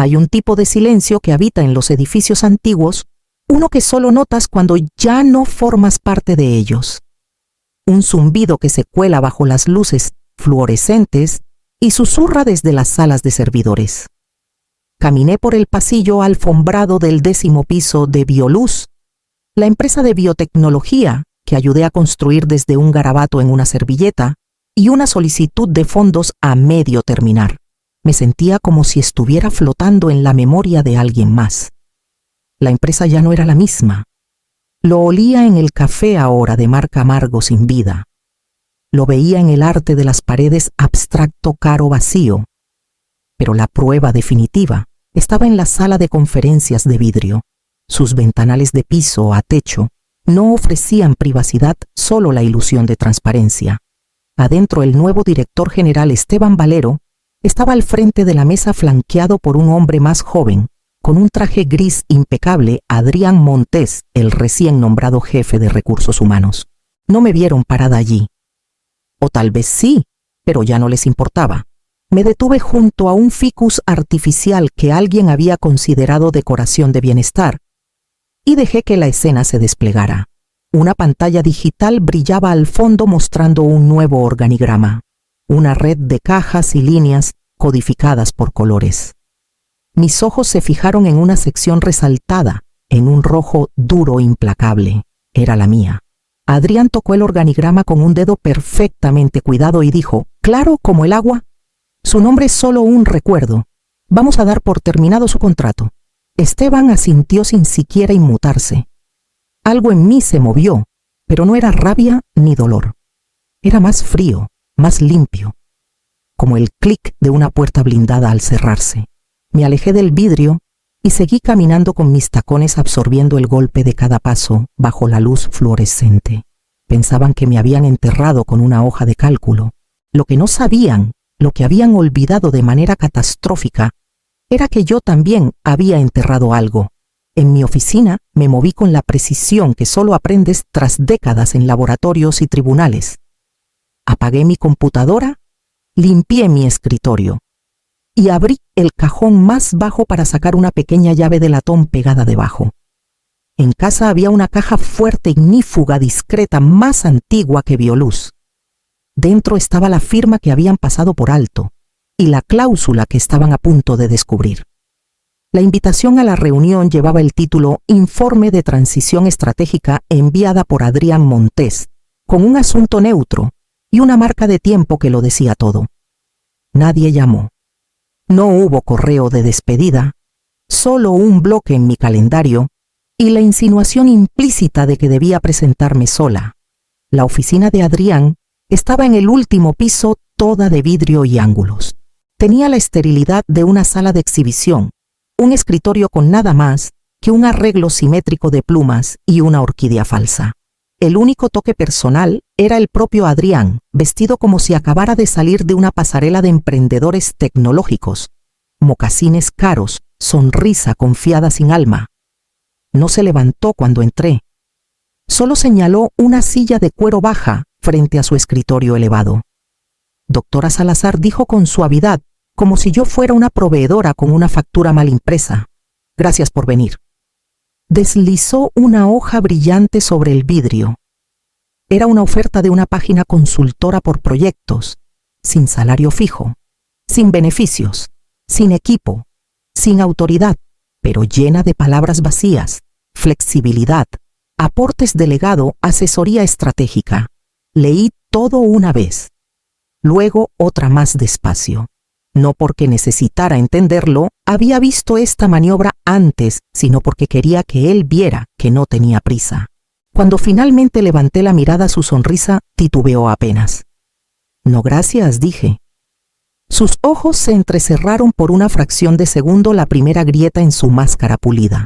Hay un tipo de silencio que habita en los edificios antiguos, uno que solo notas cuando ya no formas parte de ellos. Un zumbido que se cuela bajo las luces fluorescentes y susurra desde las salas de servidores. Caminé por el pasillo alfombrado del 10º piso de Bioluz, la empresa de biotecnología que ayudé a construir desde un garabato en una servilleta y una solicitud de fondos a medio terminar. Me sentía como si estuviera flotando en la memoria de alguien más. La empresa ya no era la misma. Lo olía en el café ahora de marca Amargo sin vida. Lo veía en el arte de las paredes abstracto caro vacío. Pero la prueba definitiva estaba en la sala de conferencias de vidrio. Sus ventanales de piso a techo no ofrecían privacidad, solo la ilusión de transparencia. Adentro el nuevo director general Esteban Valero estaba al frente de la mesa flanqueado por un hombre más joven, con un traje gris impecable, Adrián Montés, el recién nombrado jefe de recursos humanos. No me vieron parada allí. O tal vez sí, pero ya no les importaba. Me detuve junto a un ficus artificial que alguien había considerado decoración de bienestar y dejé que la escena se desplegara. Una pantalla digital brillaba al fondo mostrando un nuevo organigrama, una red de cajas y líneas codificadas por colores. Mis ojos se fijaron en una sección resaltada, en un rojo duro e implacable. Era la mía. Adrián tocó el organigrama con un dedo perfectamente cuidado y dijo, claro como el agua. Su nombre es solo un recuerdo. Vamos a dar por terminado su contrato. Esteban asintió sin siquiera inmutarse. Algo en mí se movió, pero no era rabia ni dolor. Era más frío, más limpio, como el clic de una puerta blindada al cerrarse. Me alejé del vidrio y seguí caminando con mis tacones absorbiendo el golpe de cada paso bajo la luz fluorescente. Pensaban que me habían enterrado con una hoja de cálculo. Lo que no sabían, lo que habían olvidado de manera catastrófica, era que yo también había enterrado algo. En mi oficina me moví con la precisión que solo aprendes tras décadas en laboratorios y tribunales. Apagué mi computadora, limpié mi escritorio y abrí el cajón más bajo para sacar una pequeña llave de latón pegada debajo. En casa había una caja fuerte, ignífuga, discreta, más antigua que Bioluz. Dentro estaba la firma que habían pasado por alto y la cláusula que estaban a punto de descubrir. La invitación a la reunión llevaba el título Informe de Transición Estratégica enviada por Adrián Montés, con un asunto neutro y una marca de tiempo que lo decía todo. Nadie llamó. No hubo correo de despedida, solo un bloque en mi calendario y la insinuación implícita de que debía presentarme sola. La oficina de Adrián estaba en el último piso, toda de vidrio y ángulos. Tenía la esterilidad de una sala de exhibición, un escritorio con nada más que un arreglo simétrico de plumas y una orquídea falsa. El único toque personal era el propio Adrián, vestido como si acabara de salir de una pasarela de emprendedores tecnológicos. Mocasines caros, sonrisa confiada sin alma. No se levantó cuando entré. Solo señaló una silla de cuero baja frente a su escritorio elevado. Doctora Salazar dijo con suavidad, como si yo fuera una proveedora con una factura mal impresa. Gracias por venir. Deslizó una hoja brillante sobre el vidrio. Era una oferta de una página consultora por proyectos, sin salario fijo, sin beneficios, sin equipo, sin autoridad, pero llena de palabras vacías, flexibilidad, aportes de legado, asesoría estratégica. Leí todo una vez, luego otra más despacio. No porque necesitara entenderlo, había visto esta maniobra antes, sino porque quería que él viera que no tenía prisa. Cuando finalmente levanté la mirada, su sonrisa titubeó apenas. No, gracias, dije. Sus ojos se entrecerraron por una fracción de segundo, la primera grieta en su máscara pulida.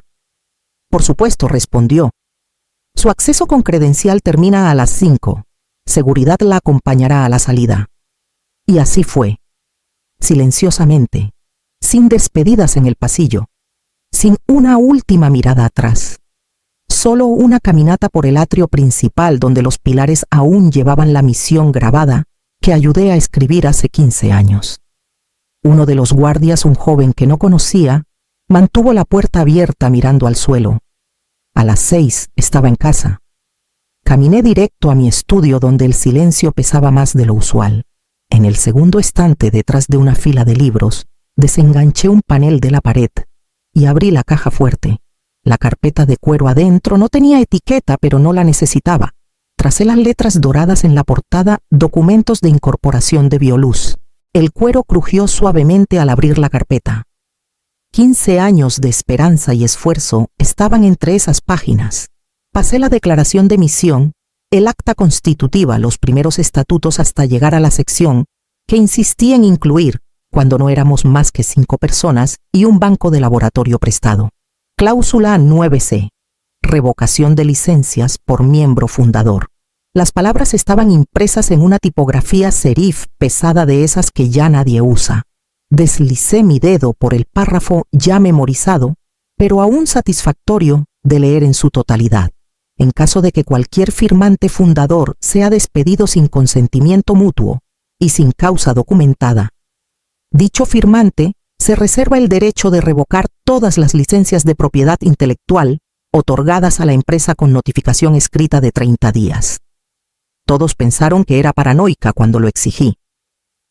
Por supuesto, respondió. Su acceso con credencial termina a las 5. Seguridad la acompañará a la salida. Y así fue. Silenciosamente, sin despedidas en el pasillo, sin una última mirada atrás. Solo una caminata por el atrio principal donde los pilares aún llevaban la misión grabada que ayudé a escribir hace 15 años. Uno de los guardias, un joven que no conocía, Mantuvo la puerta abierta mirando al suelo. A las 6 estaba en casa. Caminé directo a mi estudio donde el silencio pesaba más de lo usual. En el segundo estante, detrás de una fila de libros, desenganché un panel de la pared y abrí la caja fuerte. La carpeta de cuero adentro no tenía etiqueta, pero no la necesitaba. Tracé las letras doradas en la portada: Documentos de incorporación de Bioluz. El cuero crujió suavemente al abrir la carpeta. 15 años de esperanza y esfuerzo estaban entre esas páginas. Pasé la declaración de misión, el acta constitutiva, los primeros estatutos, hasta llegar a la sección que insistí en incluir cuando no éramos más que 5 personas y un banco de laboratorio prestado. Cláusula 9C. Revocación de licencias por miembro fundador. Las palabras estaban impresas en una tipografía serif pesada, de esas que ya nadie usa. Deslicé mi dedo por el párrafo ya memorizado, pero aún satisfactorio de leer en su totalidad. En caso de que cualquier firmante fundador sea despedido sin consentimiento mutuo y sin causa documentada, dicho firmante se reserva el derecho de revocar todas las licencias de propiedad intelectual otorgadas a la empresa con notificación escrita de 30 días. Todos pensaron que era paranoica cuando lo exigí.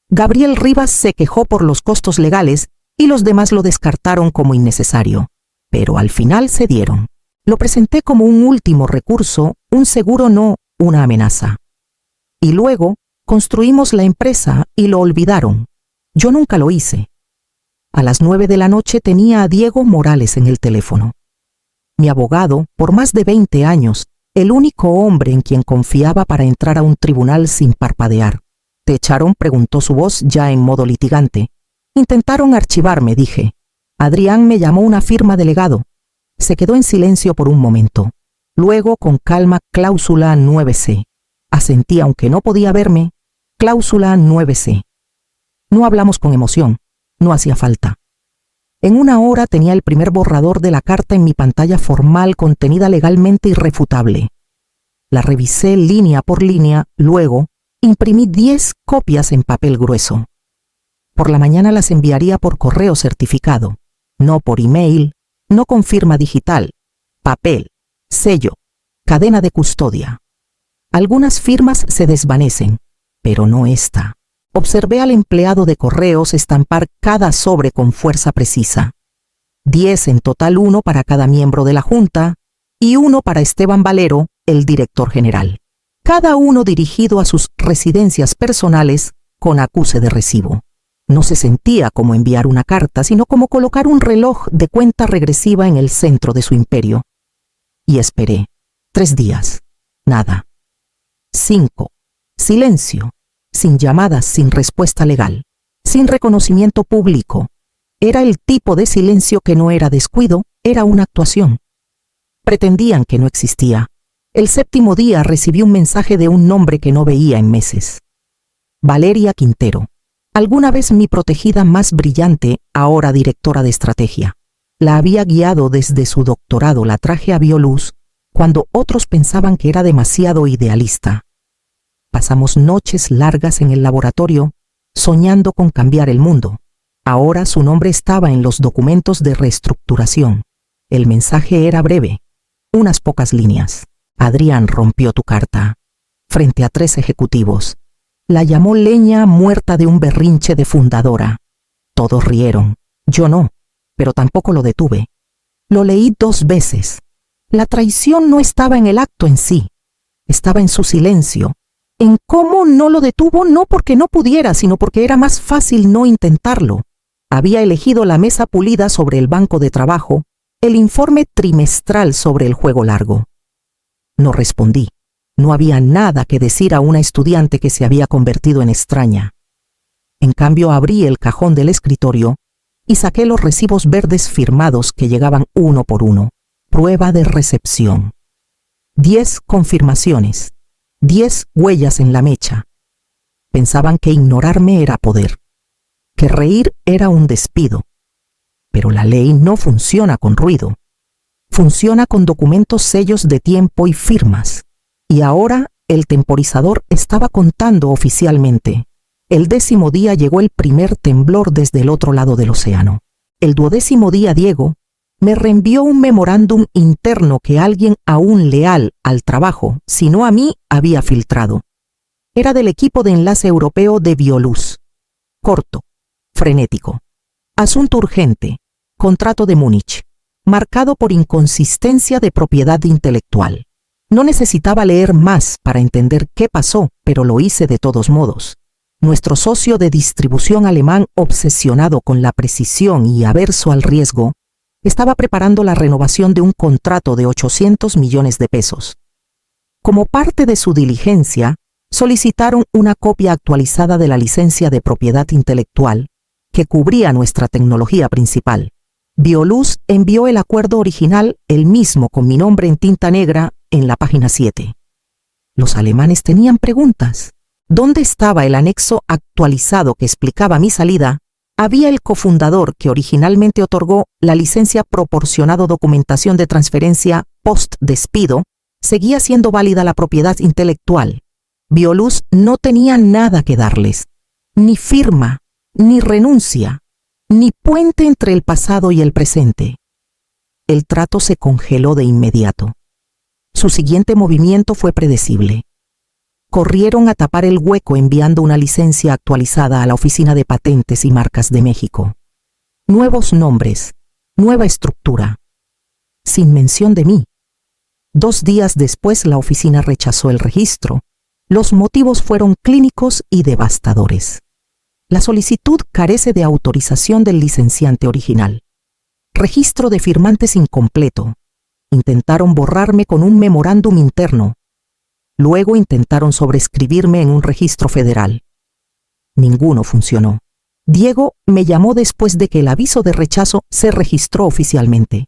Gabriel Rivas se quejó por los costos legales y los demás lo descartaron como innecesario, pero al final cedieron. Lo presenté como un último recurso, un seguro, no una amenaza. Y luego construimos la empresa y lo olvidaron. Yo nunca lo hice. A las 9 de la noche tenía a Diego Morales en el teléfono. Mi abogado, por más de 20 años, el único hombre en quien confiaba para entrar a un tribunal sin parpadear. ¿Te echaron?, preguntó su voz ya en modo litigante. Intentaron archivarme, dije. Adrián me llamó una firma de legado. Se quedó en silencio por un momento. Luego, con calma: cláusula 9C. Asentí aunque no podía verme. Cláusula 9C. No hablamos con emoción. No hacía falta. En una hora tenía el primer borrador de la carta en mi pantalla formal, contenida legalmente irrefutable. La revisé línea por línea, luego imprimí 10 copias en papel grueso. Por la mañana las enviaría por correo certificado, no por email, no con firma digital, papel, sello, cadena de custodia. Algunas firmas se desvanecen, pero no esta. Observé al empleado de correos estampar cada sobre con fuerza precisa. 10 en total, 1 para cada miembro de la Junta y 1 para Esteban Valero, el director general. Cada uno dirigido a sus residencias personales con acuse de recibo. No se sentía como enviar una carta, sino como colocar un reloj de cuenta regresiva en el centro de su imperio. Y esperé. 3 días. Nada. 5. Silencio. Sin llamadas, sin respuesta legal, sin reconocimiento público. Era el tipo de silencio que no era descuido, era una actuación. Pretendían que no existía. El 7º día recibí un mensaje de un nombre que no veía en meses. Valeria Quintero. Alguna vez mi protegida más brillante, ahora directora de estrategia. La había guiado desde su doctorado, la traje a Bioluz, cuando otros pensaban que era demasiado idealista. Pasamos noches largas en el laboratorio, soñando con cambiar el mundo. Ahora su nombre estaba en los documentos de reestructuración. El mensaje era breve, unas pocas líneas. Adrián rompió tu carta. Frente a 3 ejecutivos. La llamó leña muerta de un berrinche de fundadora. Todos rieron. Yo no, pero tampoco lo detuve. Lo leí 2 veces. La traición no estaba en el acto en sí. Estaba en su silencio. En cómo no lo detuvo, no porque no pudiera, sino porque era más fácil no intentarlo. Había elegido la mesa pulida sobre el banco de trabajo, el informe trimestral sobre el juego largo. No respondí. No había nada que decir a una estudiante que se había convertido en extraña. En cambio, abrí el cajón del escritorio y saqué los recibos verdes firmados que llegaban uno por uno. Prueba de recepción. 10 confirmaciones. 10 huellas en la mecha. Pensaban que ignorarme era poder, que reír era un despido. Pero la ley no funciona con ruido. Funciona con documentos, sellos de tiempo y firmas. Y ahora el temporizador estaba contando oficialmente. El 10º día llegó el primer temblor desde el otro lado del océano. el 12º día Diego me reenvió un memorándum interno que alguien aún leal al trabajo, si no a mí, había filtrado. Era del equipo de enlace europeo de Bioluz. Corto, frenético. Asunto urgente. Contrato de Múnich. Marcado por inconsistencia de propiedad intelectual. No necesitaba leer más para entender qué pasó, pero lo hice de todos modos. Nuestro socio de distribución alemán, obsesionado con la precisión y averso al riesgo, estaba preparando la renovación de un contrato de 800 millones de pesos. Como parte de su diligencia, solicitaron una copia actualizada de la licencia de propiedad intelectual que cubría nuestra tecnología principal. Bioluz envió el acuerdo original, el mismo con mi nombre en tinta negra, en la página 7. Los alemanes tenían preguntas. ¿Dónde estaba el anexo actualizado que explicaba mi salida? Había el cofundador que originalmente otorgó la licencia proporcionado documentación de transferencia post-despido, seguía siendo válida la propiedad intelectual. Bioluz no tenía nada que darles, ni firma, ni renuncia, ni puente entre el pasado y el presente. El trato se congeló de inmediato. Su siguiente movimiento fue predecible. Corrieron a tapar el hueco enviando una licencia actualizada a la Oficina de Patentes y Marcas de México. Nuevos nombres, nueva estructura, sin mención de mí. 2 días después la oficina rechazó el registro. Los motivos fueron clínicos y devastadores. La solicitud carece de autorización del licenciante original. Registro de firmantes incompleto. Intentaron borrarme con un memorándum interno. Luego intentaron sobreescribirme en un registro federal. Ninguno funcionó. Diego me llamó después de que el aviso de rechazo se registró oficialmente.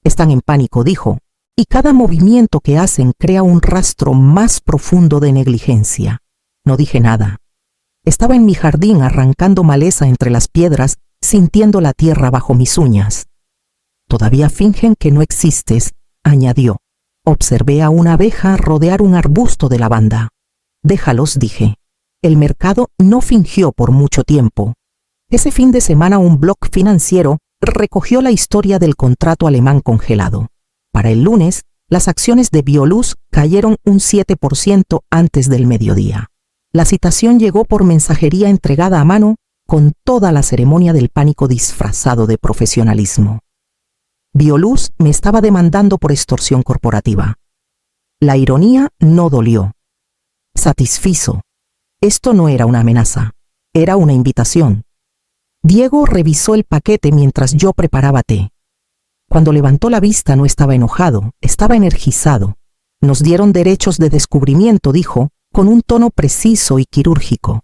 Están en pánico, dijo, y cada movimiento que hacen crea un rastro más profundo de negligencia. No dije nada. Estaba en mi jardín arrancando maleza entre las piedras, sintiendo la tierra bajo mis uñas. Todavía fingen que no existes, añadió. Observé a una abeja rodear un arbusto de lavanda. Déjalos, dije. El mercado no fingió por mucho tiempo. Ese fin de semana un blog financiero recogió la historia del contrato alemán congelado. Para el lunes, las acciones de Bioluz cayeron un 7% antes del mediodía. La citación llegó por mensajería entregada a mano con toda la ceremonia del pánico disfrazado de profesionalismo. Bioluz me estaba demandando por extorsión corporativa. La ironía no dolió. Satisfizo. Esto no era una amenaza, era una invitación. Diego revisó el paquete mientras yo preparaba té. Cuando levantó la vista no estaba enojado, estaba energizado. Nos dieron derechos de descubrimiento, dijo, con un tono preciso y quirúrgico.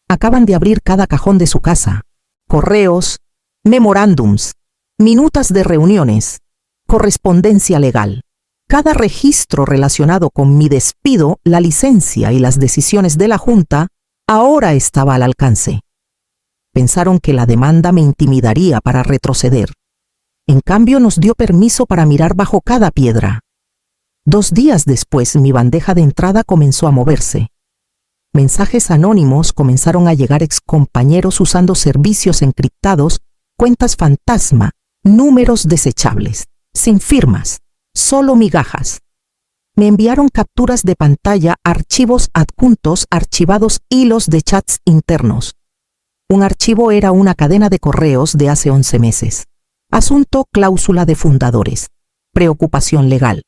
Acaban de abrir cada cajón de su casa. Correos, memorándums, minutas de reuniones, correspondencia legal. Cada registro relacionado con mi despido, la licencia y las decisiones de la Junta, ahora estaba al alcance. Pensaron que la demanda me intimidaría para retroceder. En cambio, nos dio permiso para mirar bajo cada piedra. 2 días después, mi bandeja de entrada comenzó a moverse. Mensajes anónimos comenzaron a llegar excompañeros usando servicios encriptados, cuentas fantasma, números desechables, sin firmas, solo migajas. Me enviaron capturas de pantalla, archivos adjuntos, archivados hilos de chats internos. Un archivo era una cadena de correos de hace 11 meses. Asunto cláusula de fundadores. Preocupación legal.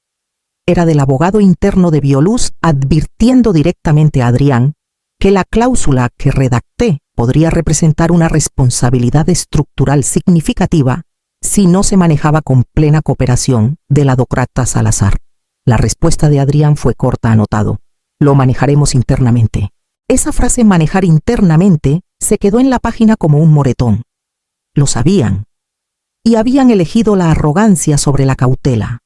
Era del abogado interno de Bioluz advirtiendo directamente a Adrián que la cláusula que redacté podría representar una responsabilidad estructural significativa si no se manejaba con plena cooperación de la docrata Salazar. La respuesta de Adrián fue corta, anotado. Lo manejaremos internamente. Esa frase manejar internamente se quedó en la página como un moretón. Lo sabían. Y habían elegido la arrogancia sobre la cautela.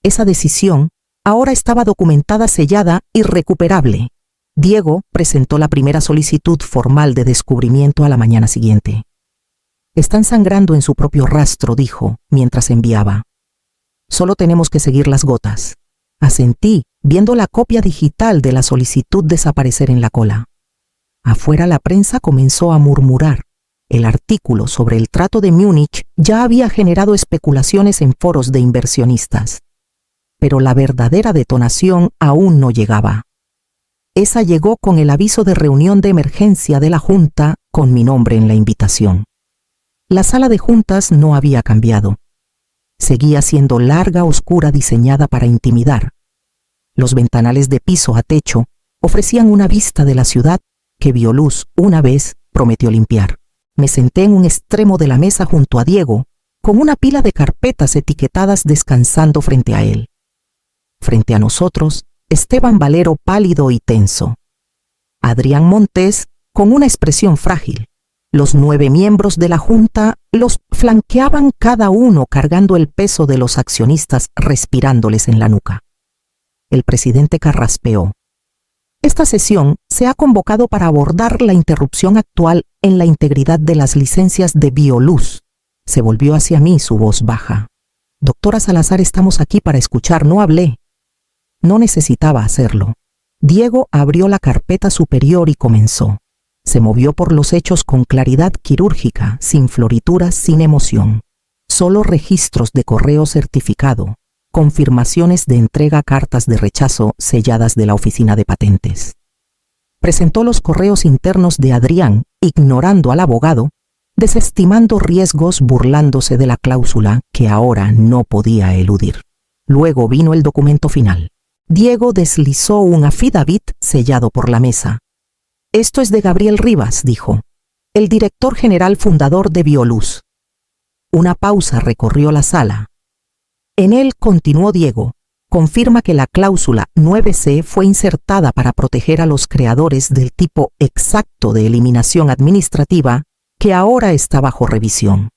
Esa decisión ahora estaba documentada, sellada, irrecuperable. Diego presentó la primera solicitud formal de descubrimiento a la mañana siguiente. Están sangrando en su propio rastro, dijo, mientras enviaba. Solo tenemos que seguir las gotas. Asentí, viendo la copia digital de la solicitud desaparecer en la cola. Afuera la prensa comenzó a murmurar. El artículo sobre el Trato de Múnich ya había generado especulaciones en foros de inversionistas. Pero la verdadera detonación aún no llegaba. Esa llegó con el aviso de reunión de emergencia de la Junta con mi nombre en la invitación. La sala de juntas no había cambiado. Seguía siendo larga, oscura, diseñada para intimidar. Los ventanales de piso a techo ofrecían una vista de la ciudad que Bioluz una vez prometió limpiar. Me senté en un extremo de la mesa junto a Diego, con una pila de carpetas etiquetadas descansando frente a él. Frente a nosotros, Esteban Valero pálido y tenso. Adrián Montes con una expresión frágil. Los 9 miembros de la Junta los flanqueaban cada uno cargando el peso de los accionistas respirándoles en la nuca. El presidente carraspeó. Esta sesión se ha convocado para abordar la interrupción actual en la integridad de las licencias de Bioluz. Se volvió hacia mí su voz baja. Doctora Salazar, estamos aquí para escuchar. No hablé. No necesitaba hacerlo. Diego abrió la carpeta superior y comenzó. Se movió por los hechos con claridad quirúrgica, sin florituras, sin emoción. Solo registros de correo certificado, confirmaciones de entrega, cartas de rechazo selladas de la oficina de patentes. Presentó los correos internos de Adrián, ignorando al abogado, desestimando riesgos, burlándose de la cláusula que ahora no podía eludir. Luego vino el documento final. Diego deslizó un affidavit sellado por la mesa. Esto es de Gabriel Rivas, dijo, el director general fundador de Bioluz. Una pausa recorrió la sala. En él, continuó Diego, confirma que la cláusula 9C fue insertada para proteger a los creadores del tipo exacto de eliminación administrativa que ahora está bajo revisión.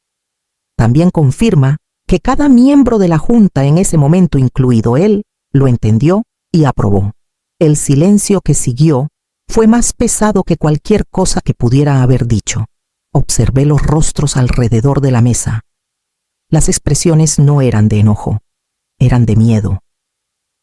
También confirma que cada miembro de la Junta en ese momento, incluido él, lo entendió y aprobó. El silencio que siguió fue más pesado que cualquier cosa que pudiera haber dicho. Observé los rostros alrededor de la mesa. Las expresiones no eran de enojo, eran de miedo.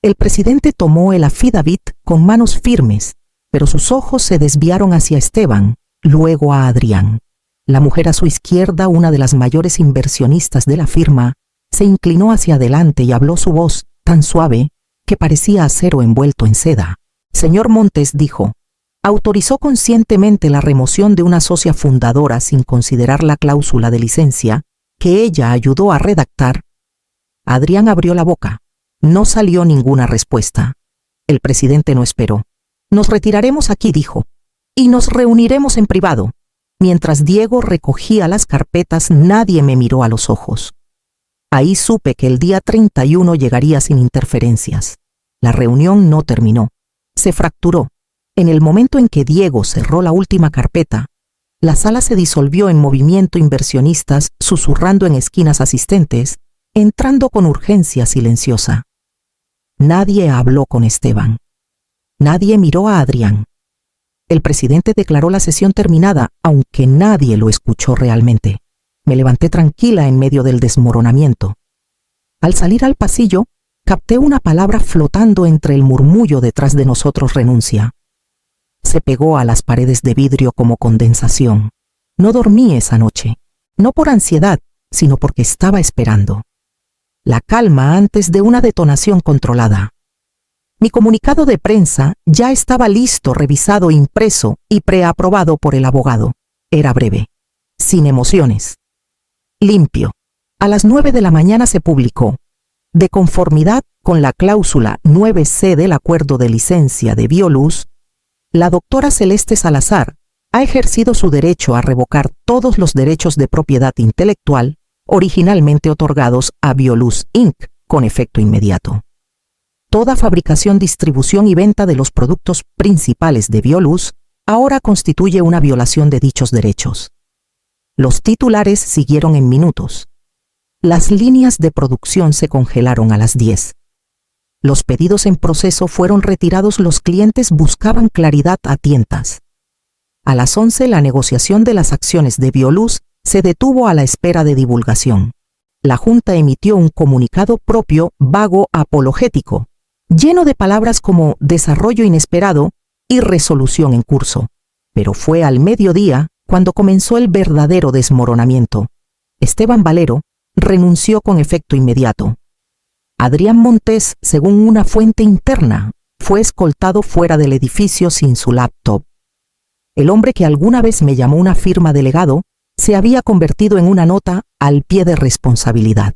El presidente tomó el affidavit con manos firmes, pero sus ojos se desviaron hacia Esteban, luego a Adrián. La mujer a su izquierda, una de las mayores inversionistas de la firma, se inclinó hacia adelante y habló su voz tan suave que parecía acero envuelto en seda. Señor Montes, dijo, autorizó conscientemente la remoción de una socia fundadora sin considerar la cláusula de licencia que ella ayudó a redactar. Adrián abrió la boca. No salió ninguna respuesta. El presidente no esperó. Nos retiraremos aquí, dijo, y nos reuniremos en privado. Mientras Diego recogía las carpetas, nadie me miró a los ojos. Ahí supe que el día 31 llegaría sin interferencias. La reunión no terminó. Se fracturó. En el momento en que Diego cerró la última carpeta, la sala se disolvió en movimiento, inversionistas susurrando en esquinas, asistentes, entrando con urgencia silenciosa. Nadie habló con Esteban. Nadie miró a Adrián. El presidente declaró la sesión terminada, aunque nadie lo escuchó realmente. Me levanté tranquila en medio del desmoronamiento. Al salir al pasillo, capté una palabra flotando entre el murmullo detrás de nosotros: renuncia. Se pegó a las paredes de vidrio como condensación. No dormí esa noche, no por ansiedad, sino porque estaba esperando. La calma antes de una detonación controlada. Mi comunicado de prensa ya estaba listo, revisado, impreso y preaprobado por el abogado. Era breve, sin emociones. Limpio. A las 9 de la mañana se publicó. De conformidad con la cláusula 9C del acuerdo de licencia de Bioluz, la doctora Celeste Salazar ha ejercido su derecho a revocar todos los derechos de propiedad intelectual originalmente otorgados a Bioluz Inc. con efecto inmediato. Toda fabricación, distribución y venta de los productos principales de Bioluz ahora constituye una violación de dichos derechos. Los titulares siguieron en minutos. Las líneas de producción se congelaron a las 10. Los pedidos en proceso fueron retirados, los clientes buscaban claridad a tientas. A las 11 la negociación de las acciones de Bioluz se detuvo a la espera de divulgación. La Junta emitió un comunicado propio, vago, apologético, lleno de palabras como desarrollo inesperado y resolución en curso. Pero fue al mediodía cuando comenzó el verdadero desmoronamiento. Esteban Valero renunció con efecto inmediato. Adrián Montes, según una fuente interna, fue escoltado fuera del edificio sin su laptop. El hombre que alguna vez me llamó una firma de legado se había convertido en una nota al pie de responsabilidad.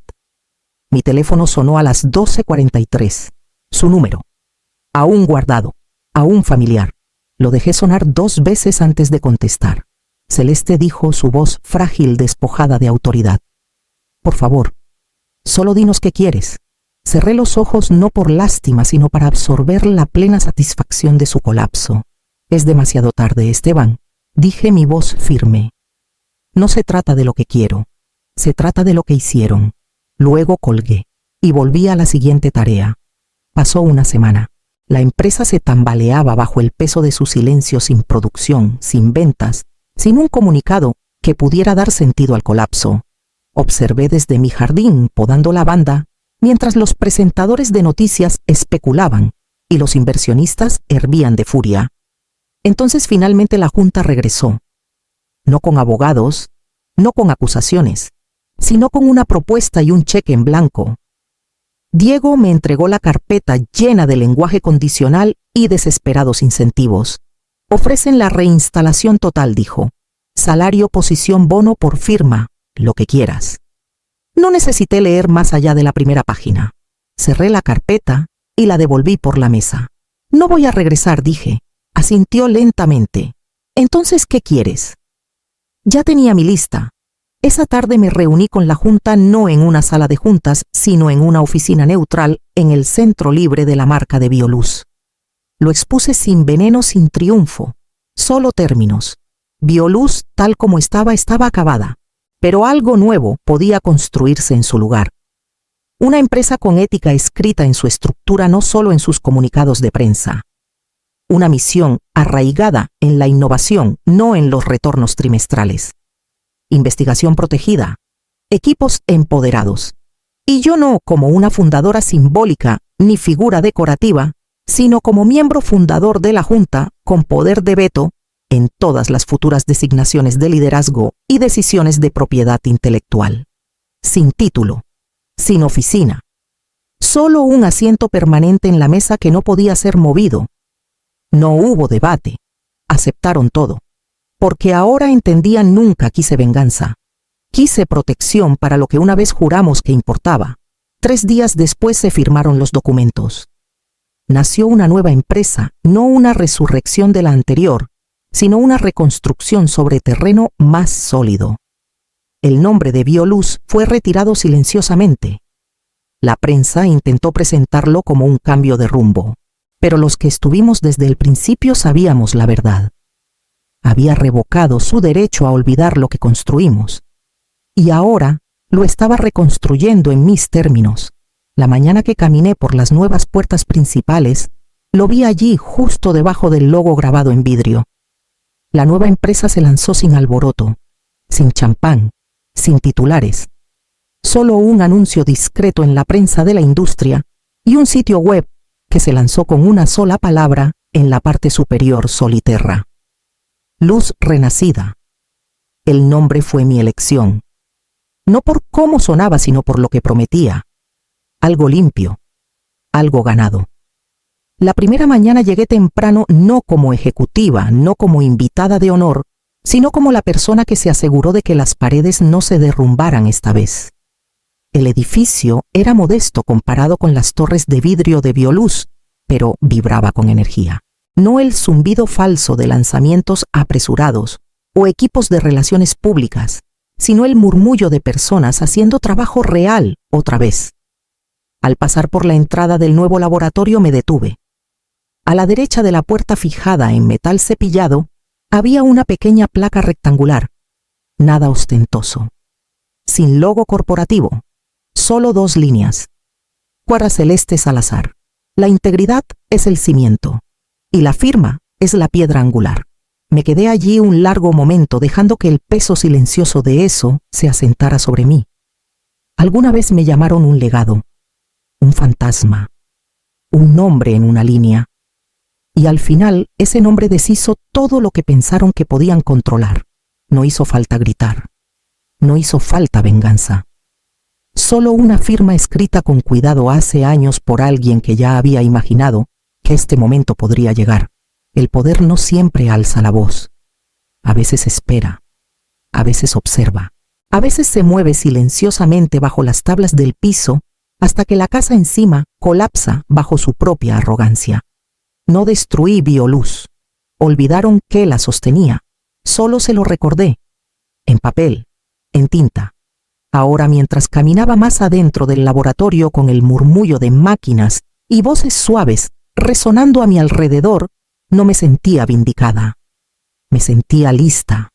Mi teléfono sonó a las 12:43. Su número. Aún guardado, aún familiar. Lo dejé sonar 2 veces antes de contestar. Celeste dijo, su voz frágil despojada de autoridad: por favor, solo dinos qué quieres. Cerré los ojos no por lástima, sino para absorber la plena satisfacción de su colapso. Es demasiado tarde, Esteban, dije, mi voz firme. No se trata de lo que quiero, se trata de lo que hicieron. Luego colgué y volví a la siguiente tarea. Pasó una semana. La empresa se tambaleaba bajo el peso de su silencio, sin producción, sin ventas, sin un comunicado que pudiera dar sentido al colapso. Observé desde mi jardín, podando lavanda, mientras los presentadores de noticias especulaban y los inversionistas hervían de furia. Entonces finalmente la junta regresó. No con abogados, no con acusaciones, sino con una propuesta y un cheque en blanco. Diego me entregó la carpeta llena de lenguaje condicional y desesperados incentivos. Ofrecen la reinstalación total, dijo. Salario, posición, bono por firma, lo que quieras. No necesité leer más allá de la primera página. Cerré la carpeta y la devolví por la mesa. No voy a regresar, dije. Asintió lentamente. Entonces, ¿qué quieres? Ya tenía mi lista. Esa tarde me reuní con la junta no en una sala de juntas, sino en una oficina neutral en el centro libre de la marca de Bioluz. Lo expuse sin veneno, sin triunfo. Solo términos. Bioluz, tal como estaba acabada. Pero algo nuevo podía construirse en su lugar. Una empresa con ética escrita en su estructura, no solo en sus comunicados de prensa. Una misión arraigada en la innovación, no en los retornos trimestrales. Investigación protegida. Equipos empoderados. Y yo no como una fundadora simbólica ni figura decorativa, sino como miembro fundador de la Junta con poder de veto en todas las futuras designaciones de liderazgo y decisiones de propiedad intelectual. Sin título, sin oficina. Solo un asiento permanente en la mesa que no podía ser movido. No hubo debate. Aceptaron todo. Porque ahora entendían, nunca quise venganza. Quise protección para lo que una vez juramos que importaba. 3 días después se firmaron los documentos. Nació una nueva empresa, no una resurrección de la anterior, sino una reconstrucción sobre terreno más sólido. El nombre de Bioluz fue retirado silenciosamente. La prensa intentó presentarlo como un cambio de rumbo, pero los que estuvimos desde el principio sabíamos la verdad. Había revocado su derecho a olvidar lo que construimos, y ahora lo estaba reconstruyendo en mis términos. La mañana que caminé por las nuevas puertas principales, lo vi allí justo debajo del logo grabado en vidrio. La nueva empresa se lanzó sin alboroto, sin champán, sin titulares. Solo un anuncio discreto en la prensa de la industria y un sitio web que se lanzó con una sola palabra en la parte superior: Soliterra. Luz renacida. El nombre fue mi elección. No por cómo sonaba, sino por lo que prometía. Algo limpio, algo ganado. La primera mañana llegué temprano, no como ejecutiva, no como invitada de honor, sino como la persona que se aseguró de que las paredes no se derrumbaran esta vez. El edificio era modesto comparado con las torres de vidrio de Bioluz, pero vibraba con energía. No el zumbido falso de lanzamientos apresurados o equipos de relaciones públicas, sino el murmullo de personas haciendo trabajo real otra vez. Al pasar por la entrada del nuevo laboratorio me detuve. A la derecha de la puerta, fijada en metal cepillado, había una pequeña placa rectangular, nada ostentoso, sin logo corporativo, solo 2 líneas. Cuadra Celeste Salazar. La integridad es el cimiento y la firma es la piedra angular. Me quedé allí un largo momento, dejando que el peso silencioso de eso se asentara sobre mí. Alguna vez me llamaron un legado, un fantasma, un nombre en una línea. Y al final ese nombre deshizo todo lo que pensaron que podían controlar. No hizo falta gritar. No hizo falta venganza. Solo una firma escrita con cuidado hace años por alguien que ya había imaginado que este momento podría llegar. El poder no siempre alza la voz. A veces espera. A veces observa. A veces se mueve silenciosamente bajo las tablas del piso hasta que la casa encima colapsa bajo su propia arrogancia. No destruí Bioluz. Olvidaron que la sostenía. Solo se lo recordé. En papel, en tinta. Ahora, mientras caminaba más adentro del laboratorio con el murmullo de máquinas y voces suaves resonando a mi alrededor, no me sentía vindicada. Me sentía lista.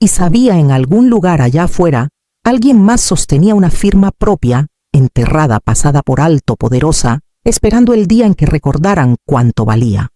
Y sabía en algún lugar allá afuera, alguien más sostenía una firma propia, enterrada, pasada por alto, poderosa, esperando el día en que recordaran cuánto valía.